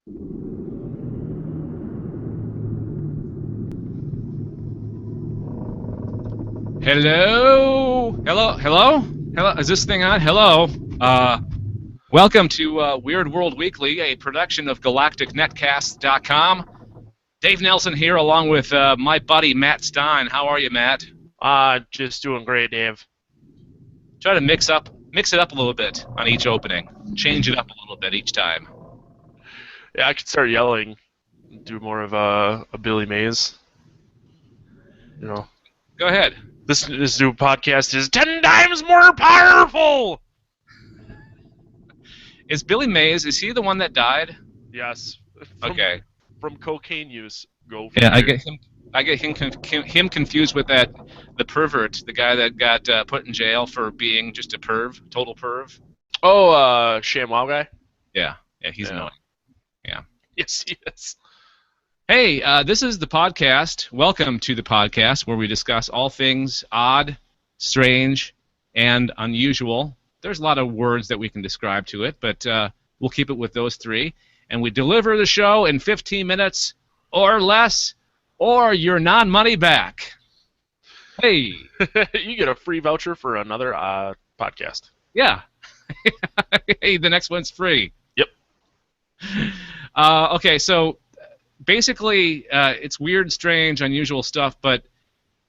Hello. Is this thing on? Hello. Welcome to Weird World Weekly, a production of GalacticNetcast.com. Dave Nelson here, along with my buddy Matt Stein. How are you, Matt? Just doing great, Dave. Try to mix it up a little bit on each opening. Change it up a little bit each time. Yeah, I could start yelling, do more of a Billy Mays. You know. Go ahead. This new podcast is 10 times more powerful! Is Billy Mays, is he the one that died? Yes. Okay. From cocaine use. Go Yeah, figure. I get him confused with the pervert, the guy that got put in jail for being just a total perv. Oh, ShamWow guy? Yeah, he's annoying. Yeah. Yes, he is. Hey, this is the podcast. Welcome to the podcast where we discuss all things odd, strange, and unusual. There's a lot of words that we can describe to it, but we'll keep it with those three. And we deliver the show in 15 minutes or less, or your non-money back. Hey. You get a free voucher for another podcast. Yeah. Hey, the next one's free. Yep. Okay, so basically, it's weird, strange, unusual stuff, but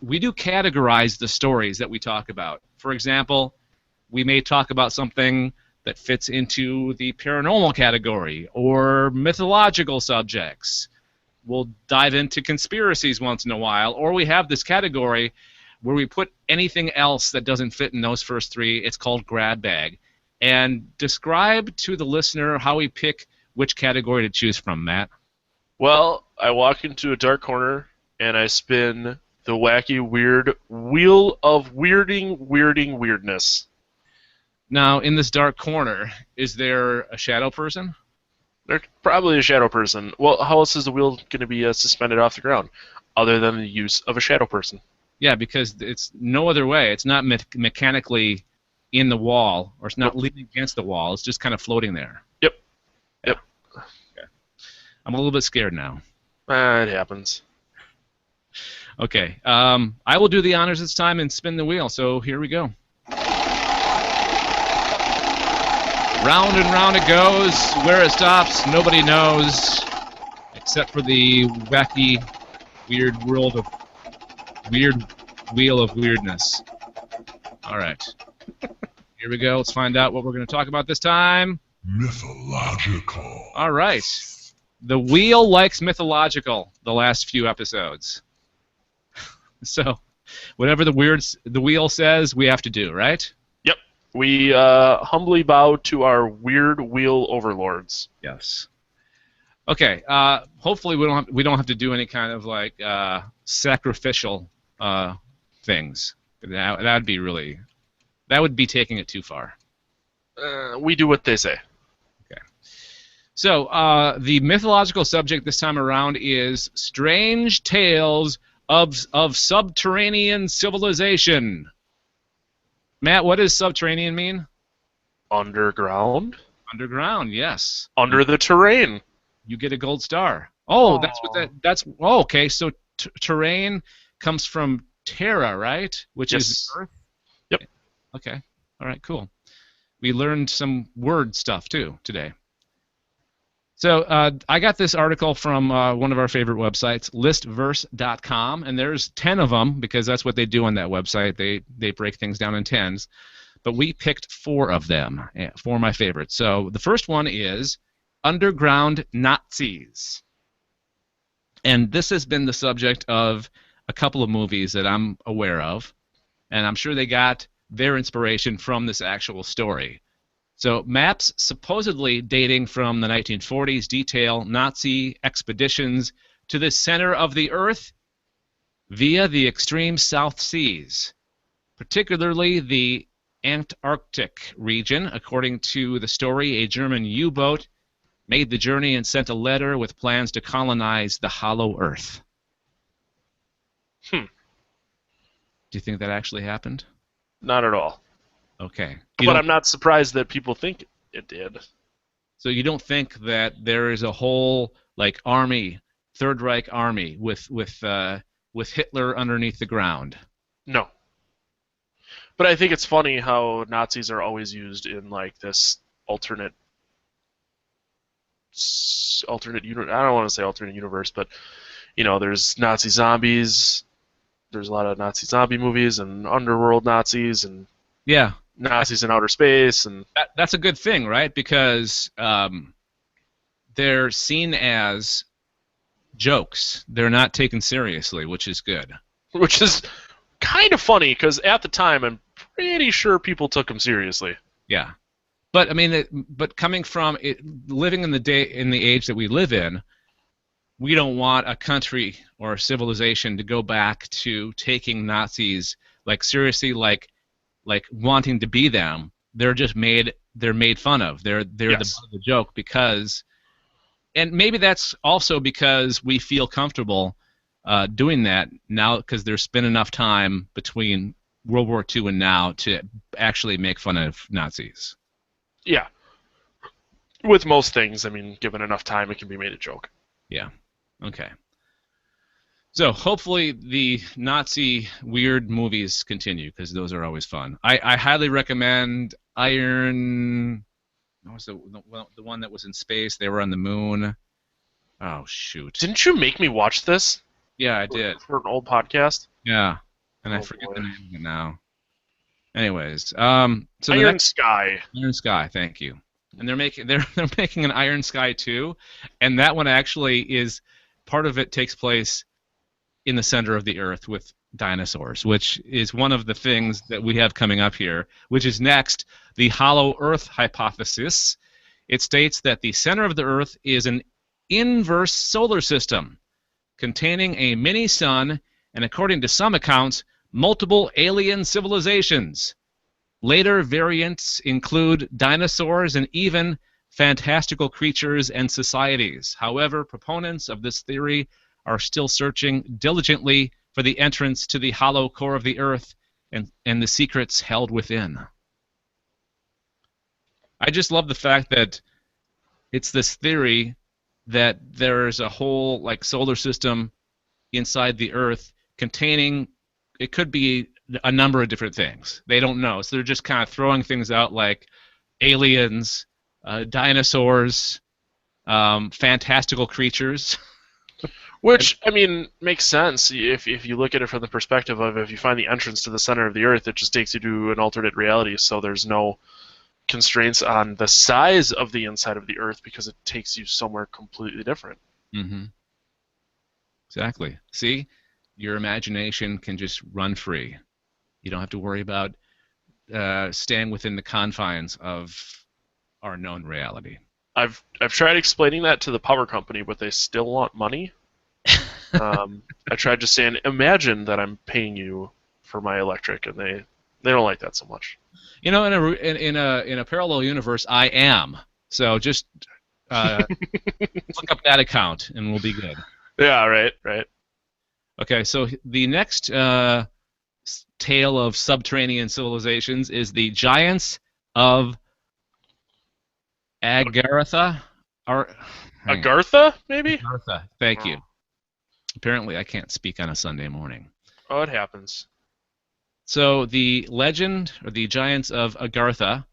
we do categorize the stories that we talk about. For example, we may talk about something that fits into the paranormal category or mythological subjects. We'll dive into conspiracies once in a while, or we have this category where we put anything else that doesn't fit in those first three. It's called grab bag. And describe to the listener how we pick which category to choose from, Matt. Well, I walk into a dark corner and I spin the wacky, weird wheel of weirdness. Now, in this dark corner, is there a shadow person? There's probably a shadow person. Well, how else is the wheel going to be suspended off the ground, other than the use of a shadow person? Yeah, because it's no other way. It's not mechanically in the wall, or it's not leaning against the wall. It's just kind of floating there. Yep. Yeah. Okay. I'm a little bit scared now. It happens. Okay. I will do the honors this time and spin the wheel, so here we go. Round and round it goes. Where it stops, nobody knows, except for the wacky, weird wheel of weirdness. All right. Here we go. Let's find out what we're going to talk about this time. Mythological. All right. The wheel likes mythological the last few episodes. So, whatever the wheel says, we have to do, right? Yep. We humbly bow to our weird wheel overlords. Yes. Okay. Hopefully, we don't have to do any kind of like sacrificial things. That would be taking it too far. We do what they say. Okay. So the mythological subject this time around is strange tales of subterranean civilization. Matt, what does subterranean mean? Underground? Underground, yes. Under the terrain. You get a gold star. Oh, that's okay. So terrain comes from terra, right? Which is Earth. Yep. Okay. All right. Cool. We learned some word stuff too today. So I got this article from one of our favorite websites, listverse.com, and there's 10 of them because that's what they do on that website. They break things down in tens. But we picked 4 of them, 4 of my favorites. So the first one is Underground Nazis. And this has been the subject of a couple of movies that I'm aware of, and I'm sure they got their inspiration from this actual story. So maps supposedly dating from the 1940s detail Nazi expeditions to the center of the Earth via the extreme South Seas, particularly the Antarctic region. According to the story, a German U-boat made the journey and sent a letter with plans to colonize the hollow Earth. Do you think that actually happened? Not at all. Okay. But I'm not surprised that people think it did. So you don't think that there is a whole like army, Third Reich army with Hitler underneath the ground. No. But I think it's funny how Nazis are always used in like this alternate universe. I don't want to say alternate universe, but there's Nazi zombies. There's a lot of Nazi zombie movies and Underworld Nazis and Yeah, Nazis in outer space and that's a good thing, right? Because they're seen as jokes. They're not taken seriously, which is good. which is kind of funny because at the time I'm pretty sure people took them seriously. Yeah, but I mean, but coming from living in the age that we live in, we don't want a country or a civilization to go back to taking Nazis like seriously, like wanting to be them. They're made fun of. They're Yes. the butt of the joke because, and maybe that's also because we feel comfortable doing that now because there's been enough time between World War II and now to actually make fun of Nazis. Yeah. With most things, I mean, given enough time, it can be made a joke. Yeah. Okay. So hopefully the Nazi weird movies continue because those are always fun. I highly recommend Iron. What was the one that was in space? They were on the moon. Oh shoot! Didn't you make me watch this? Yeah, I did. For an old podcast? Yeah, and I Oh, forget boy. the name of it now. Anyways, so the Iron next Sky. Iron Sky. Thank you. And they're making an Iron Sky 2, and that one actually is part of it takes place in the center of the Earth with dinosaurs, which is one of the things that we have coming up here, which is next, the hollow Earth hypothesis. It states that the center of the Earth is an inverse solar system containing a mini-sun and, according to some accounts, multiple alien civilizations. Later variants include dinosaurs and even fantastical creatures and societies. However, proponents of this theory are still searching diligently for the entrance to the hollow core of the Earth and the secrets held within. I just love the fact that it's this theory that there's a whole like solar system inside the Earth containing, it could be a number of different things. They don't know, so they're just kind of throwing things out like aliens, dinosaurs, fantastical creatures. Which, I mean, makes sense if you look at it from the perspective of if you find the entrance to the center of the Earth, it just takes you to an alternate reality, so there's no constraints on the size of the inside of the Earth because it takes you somewhere completely different. Mm-hmm. Exactly. See? Your imagination can just run free. You don't have to worry about staying within the confines of our known reality. I've tried explaining that to the power company, but they still want money. I tried just saying, imagine that I'm paying you for my electric, and they don't like that so much. You know, in a parallel universe, I am. So just look up that account, and we'll be good. Yeah, right. Okay, so the next tale of subterranean civilizations is the giants of Agartha. Agartha, maybe? Agartha. Thank you. Apparently, I can't speak on a Sunday morning. Oh, it happens. So the legend, or the giants of Agartha,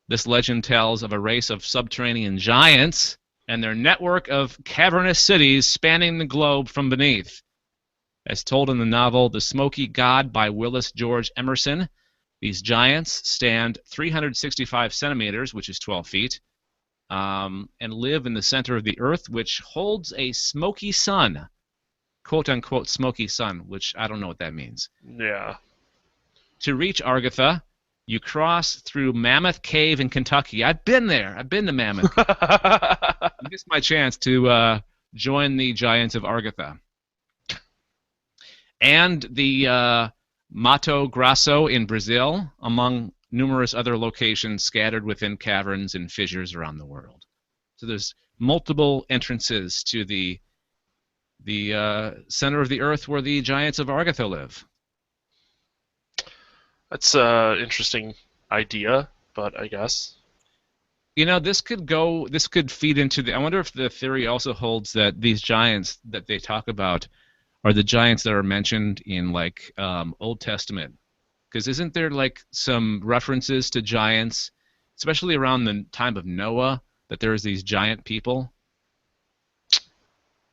this legend tells of a race of subterranean giants and their network of cavernous cities spanning the globe from beneath. As told in the novel The Smoky God by Willis George Emerson, these giants stand 365 centimeters, which is 12 feet, and live in the center of the Earth, which holds a smoky sun, quote-unquote smoky sun, which I don't know what that means. Yeah. To reach Agartha, you cross through Mammoth Cave in Kentucky. I've been there. I've been to Mammoth. I missed my chance to join the giants of Agartha. And the Mato Grosso in Brazil, among numerous other locations scattered within caverns and fissures around the world. So there's multiple entrances to the center of the Earth where the giants of Agartha live. That's an interesting idea, but I guess. This could feed into the. I wonder if the theory also holds that these giants that they talk about are the giants that are mentioned in like Old Testament. Because isn't there like some references to giants, especially around the time of Noah, that there's these giant people?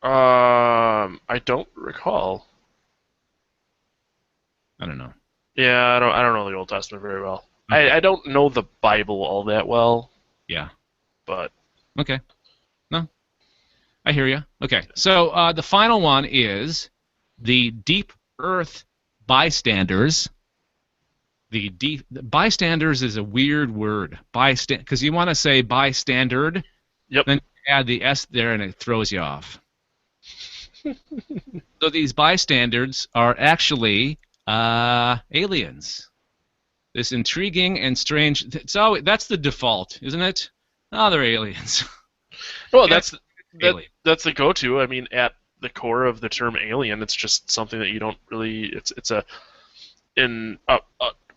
I don't recall. I don't know. Yeah, I don't know the Old Testament very well. Okay. I don't know the Bible all that well, Yeah. but Okay. No, I hear you. Okay. So the final one is the deep earth bystanders. The bystanders is a weird word. Because you want to say bystander, yep. then you add the S there and it throws you off. So these bystanders are actually aliens. This intriguing and strange. That's the default, isn't it? Oh, they're aliens. Well, Yeah, that's the go-to. I mean, at the core of the term alien, it's just something that you don't really. It's a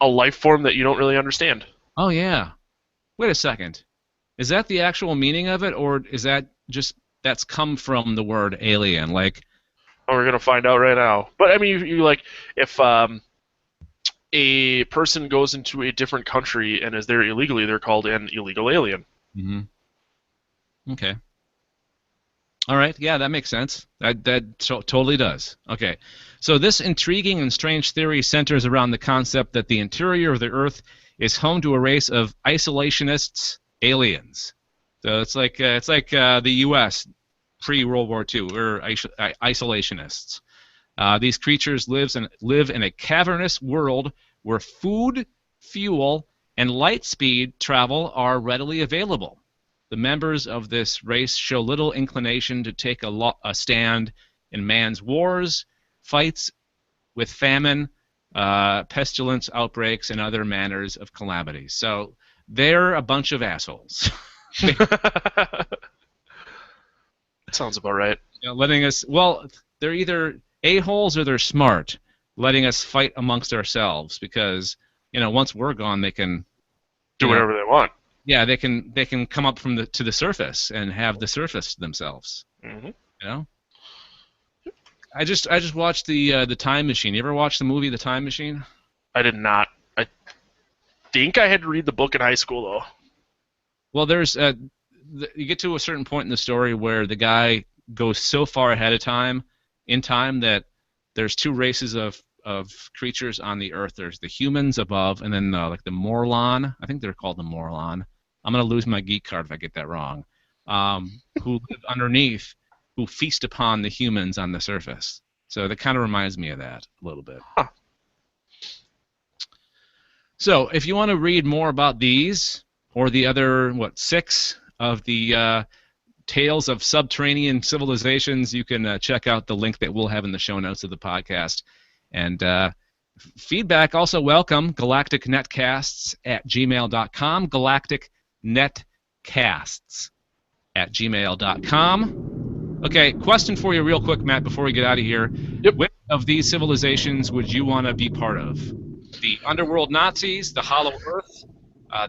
life form that you don't really understand. Oh yeah. Wait a second. Is that the actual meaning of it, or is that just that's come from the word alien? Like, Oh, we're gonna find out right now. But I mean, you like if a person goes into a different country and is there illegally, they're called an illegal alien. mhm. Okay. All right. Yeah, that makes sense. That totally does. Okay. So this intriguing and strange theory centers around the concept that the interior of the Earth is home to a race of isolationists, aliens. So it's like the U.S. pre-World War II, or isolationists. These creatures live in a cavernous world where food, fuel, and light speed travel are readily available. The members of this race show little inclination to take a stand in man's wars, fights with famine, pestilence outbreaks, and other manners of calamity. So they're a bunch of assholes. Sounds about right. Letting us, well, they're either a-holes or they're smart, letting us fight amongst ourselves because, once we're gone, they can Do whatever they want. Yeah, they can come up to the surface and have the surface to themselves. Mm-hmm. You know, I just watched the Time Machine. You ever watch the movie The Time Machine? I did not. I think I had to read the book in high school though. Well, you get to a certain point in the story where the guy goes so far ahead of time that there's two races of creatures on the Earth. There's the humans above, and then like the Morlon. I think they're called the Morlon. I'm gonna lose my geek card if I get that wrong. Who live underneath, who feast upon the humans on the surface. So that kind of reminds me of that a little bit. Huh. So if you want to read more about these or the other 6 of the tales of subterranean civilizations, you can check out the link that we'll have in the show notes of the podcast. And feedback also welcome, galacticnetcasts@gmail.com, galacticnetcasts@gmail.com. Okay, question for you real quick, Matt, before we get out of here. Yep. Which of these civilizations would you want to be part of? The Underworld Nazis, the Hollow Earth,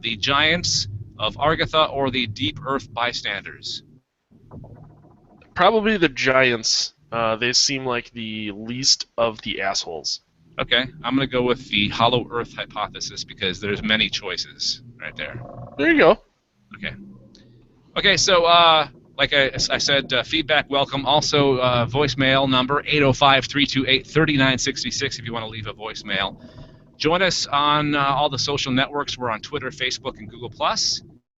the Giants of Agartha, or the Deep Earth Bystanders? Probably the Giants. They seem like the least of the assholes. Okay, I'm going to go with the Hollow Earth hypothesis because there's many choices right there. There you go. Okay. Okay, so like I said, feedback welcome. Also, voicemail number 805-328-3966 if you want to leave a voicemail. Join us on all the social networks. We're on Twitter, Facebook, and Google+,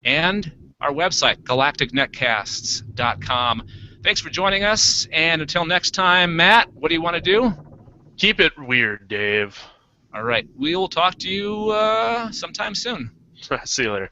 and our website, galacticnetcasts.com. Thanks for joining us, and until next time, Matt, what do you want to do? Keep it weird, Dave. All right, we will talk to you sometime soon. See you later.